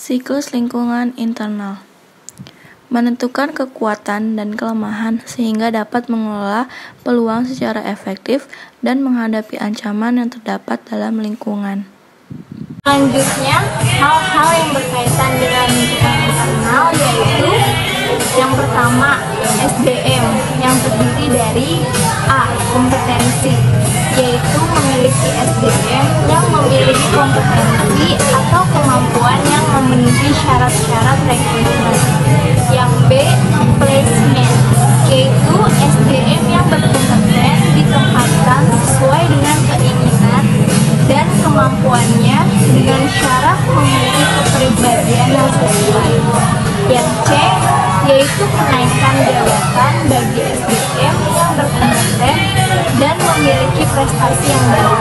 Siklus lingkungan internal menentukan kekuatan dan kelemahan sehingga dapat mengelola peluang secara efektif dan menghadapi ancaman yang terdapat dalam lingkungan. Selanjutnya, hal-hal yang berkaitan dengan lingkungan internal yaitu yang pertama, SDM yang terdiri dari A. Kompetensi, yaitu memiliki SDM yang memiliki kompetensi atau kemampuan yang memenuhi syarat-syarat rekrutmen. Yang B. Placement, yaitu SDM yang berkompeten ditempatkan sesuai dengan keinginan dan kemampuannya dengan syarat memiliki kepribadian yang sesuai. Yang C, yaitu kenaikan jabatan bagi SDM yang berkompeten dan memiliki prestasi yang baik.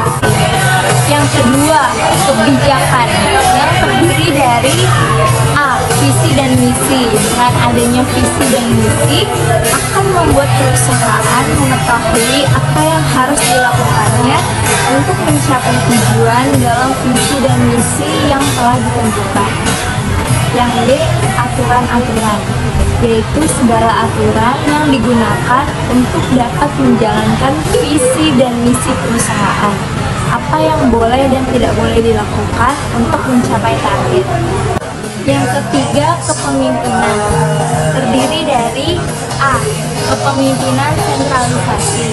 Yang kedua, kebijakan yang terdiri dari A. Visi dan misi. Dengan adanya visi dan misi akan membuat perusahaan mengetahui apa yang harus dilakukannya untuk mencapai tujuan dalam visi dan misi yang telah ditentukan. Yang D. Aturan-aturan, yaitu segala aturan yang digunakan untuk dapat menjalankan visi dan misi perusahaan. Apa yang boleh dan tidak boleh dilakukan untuk mencapai target. Yang ketiga, kepemimpinan, terdiri dari A. Kepemimpinan sentralisasi,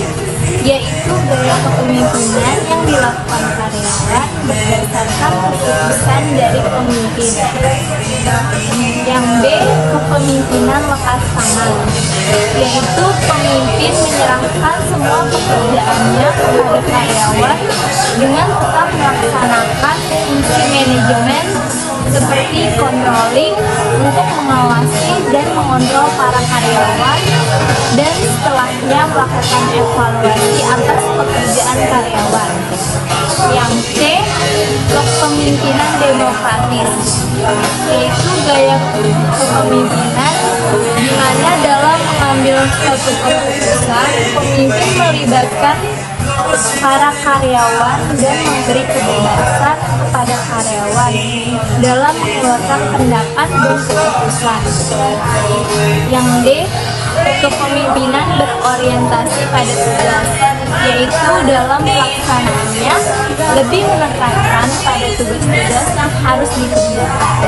yaitu gaya kepemimpinan yang dilakukan karyawan berdasarkan keputusan dari pemimpin. Yang B. Kepemimpinan lepas tangan, yaitu pemimpin menyerahkan semua pekerjaannya kepada karyawan dengan tetap melaksanakan fungsi manajemen seperti controlling untuk mengawasi dan mengontrol para karyawan dan setelahnya melakukan evaluasi atas pekerjaan karyawan. Yang C. Kepemimpinan demokratis, yaitu gaya kepemimpinan di mana dalam mengambil suatu keputusan pemimpin melibatkan para karyawan dan memberi kebebasan kepada karyawan dalam mengeluarkan pendapat dan keputusan. Yang D. Kepemimpinan berorientasi pada tugas, yaitu dalam pelaksanaannya lebih menekankan pada tugas-tugas yang harus dikerjakan.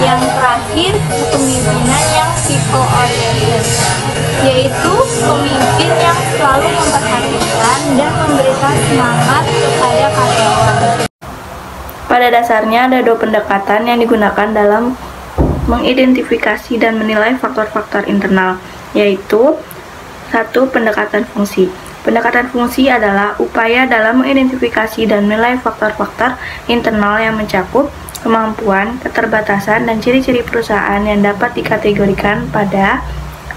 Yang terakhir, kepemimpinan yang people oriented, yaitu pemimpin yang selalu memperhatikan dan memberikan semangat kepada karyawan. Pada dasarnya ada dua pendekatan yang digunakan dalam mengidentifikasi dan menilai faktor-faktor internal, yaitu 1. Pendekatan fungsi. Pendekatan fungsi adalah upaya dalam mengidentifikasi dan menilai faktor-faktor internal yang mencakup kemampuan, keterbatasan, dan ciri-ciri perusahaan yang dapat dikategorikan pada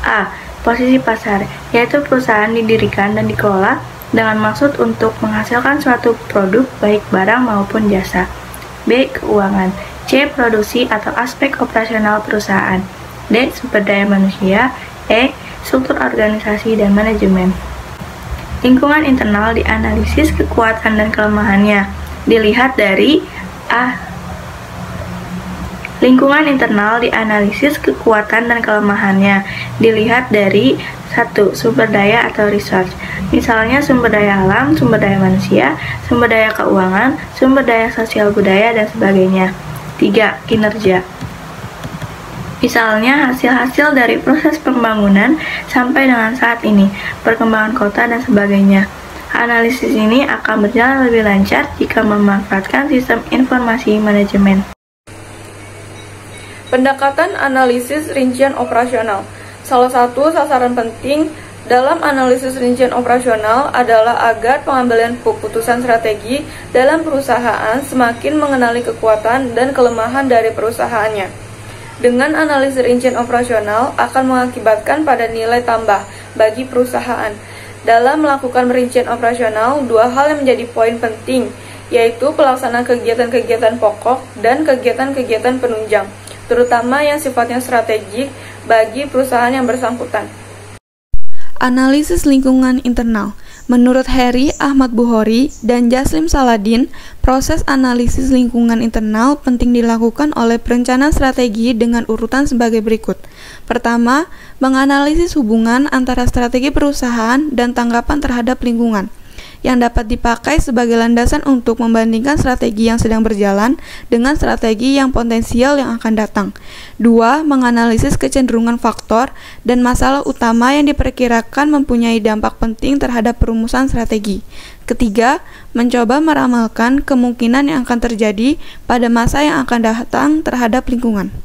A. Posisi pasar, yaitu perusahaan didirikan dan dikelola dengan maksud untuk menghasilkan suatu produk baik barang maupun jasa. B. Keuangan. C. Produksi atau aspek operasional perusahaan. D. Sumber daya manusia. E. Struktur organisasi dan manajemen. Lingkungan internal dianalisis kekuatan dan kelemahannya. Dilihat dari A. Lingkungan internal dianalisis kekuatan dan kelemahannya. Dilihat dari 1. Sumber daya atau resource. Misalnya sumber daya alam, sumber daya manusia, sumber daya keuangan, sumber daya sosial budaya, dan sebagainya. 3. Kinerja. Misalnya hasil-hasil dari proses pembangunan sampai dengan saat ini, perkembangan kota, dan sebagainya. Analisis ini akan berjalan lebih lancar jika memanfaatkan sistem informasi manajemen. Pendekatan analisis rincian operasional. Salah satu sasaran penting dalam analisis rincian operasional adalah agar pengambilan keputusan strategi dalam perusahaan semakin mengenali kekuatan dan kelemahan dari perusahaannya. Dengan analisis rincian operasional akan mengakibatkan pada nilai tambah bagi perusahaan. Dalam melakukan rincian operasional, dua hal yang menjadi poin penting, yaitu pelaksanaan kegiatan-kegiatan pokok dan kegiatan-kegiatan penunjang, terutama yang sifatnya strategik bagi perusahaan yang bersangkutan. Analisis lingkungan internal Menurut Heri Ahmad Bukhori dan Jaslim Saladin, proses analisis lingkungan internal penting dilakukan oleh perencana strategi dengan urutan sebagai berikut. Pertama, menganalisis hubungan antara strategi perusahaan dan tanggapan terhadap lingkungan, yang dapat dipakai sebagai landasan untuk membandingkan strategi yang sedang berjalan dengan strategi yang potensial yang akan datang. 2. Menganalisis kecenderungan faktor dan masalah utama yang diperkirakan mempunyai dampak penting terhadap perumusan strategi. Ketiga, mencoba meramalkan kemungkinan yang akan terjadi pada masa yang akan datang terhadap lingkungan.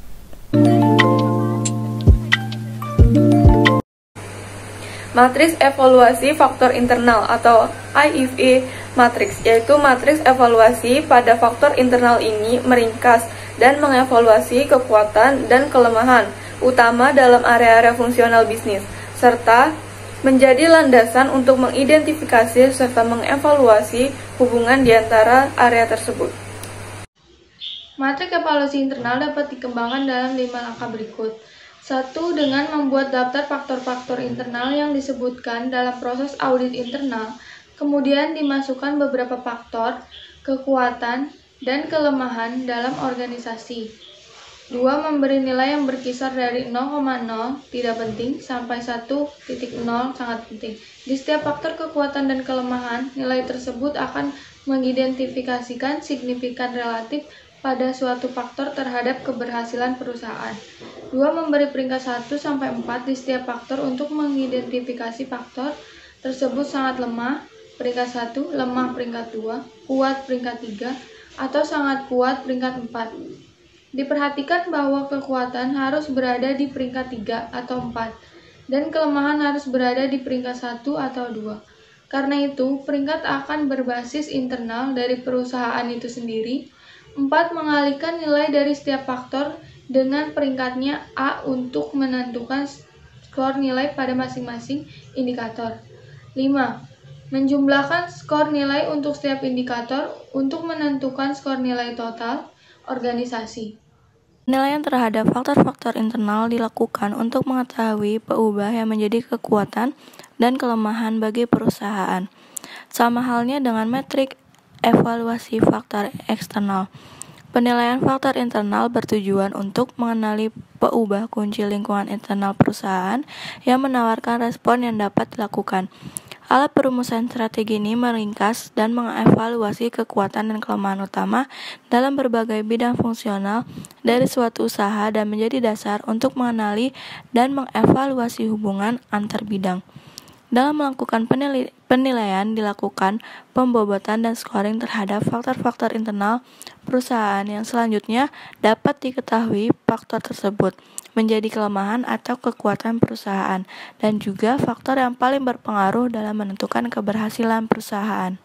Matriks evaluasi faktor internal atau IFE matriks, yaitu matriks evaluasi pada faktor internal ini meringkas dan mengevaluasi kekuatan dan kelemahan utama dalam area-area fungsional bisnis, serta menjadi landasan untuk mengidentifikasi serta mengevaluasi hubungan di antara area tersebut. Matriks evaluasi internal dapat dikembangkan dalam 5 langkah berikut. 1. Dengan membuat daftar faktor-faktor internal yang disebutkan dalam proses audit internal, kemudian dimasukkan beberapa faktor, kekuatan, dan kelemahan dalam organisasi. 2. Memberi nilai yang berkisar dari 0,0 tidak penting sampai 1,0 sangat penting. Di setiap faktor kekuatan dan kelemahan, nilai tersebut akan mengidentifikasikan signifikan relatif pada suatu faktor terhadap keberhasilan perusahaan. 2. Memberi peringkat 1-4 di setiap faktor untuk mengidentifikasi faktor tersebut sangat lemah, peringkat 1, lemah peringkat 2, kuat peringkat 3, atau sangat kuat peringkat 4. Diperhatikan bahwa kekuatan harus berada di peringkat 3 atau 4, dan kelemahan harus berada di peringkat 1 atau 2. Karena itu, peringkat akan berbasis internal dari perusahaan itu sendiri. 4. Mengalihkan nilai dari setiap faktor dengan peringkatnya A untuk menentukan skor nilai pada masing-masing indikator. 5. Menjumlahkan skor nilai untuk setiap indikator untuk menentukan skor nilai total organisasi. Penilaian terhadap faktor-faktor internal dilakukan untuk mengetahui peubah yang menjadi kekuatan dan kelemahan bagi perusahaan. Sama halnya dengan metrik evaluasi faktor eksternal. Penilaian faktor internal bertujuan untuk mengenali peubah kunci lingkungan internal perusahaan yang menawarkan respon yang dapat dilakukan. Alat perumusan strategi ini meringkas dan mengevaluasi kekuatan dan kelemahan utama dalam berbagai bidang fungsional dari suatu usaha dan menjadi dasar untuk mengenali dan mengevaluasi hubungan antar bidang. Dalam melakukan penilaian dilakukan pembobotan dan scoring terhadap faktor-faktor internal perusahaan yang selanjutnya dapat diketahui faktor tersebut menjadi kelemahan atau kekuatan perusahaan dan juga faktor yang paling berpengaruh dalam menentukan keberhasilan perusahaan.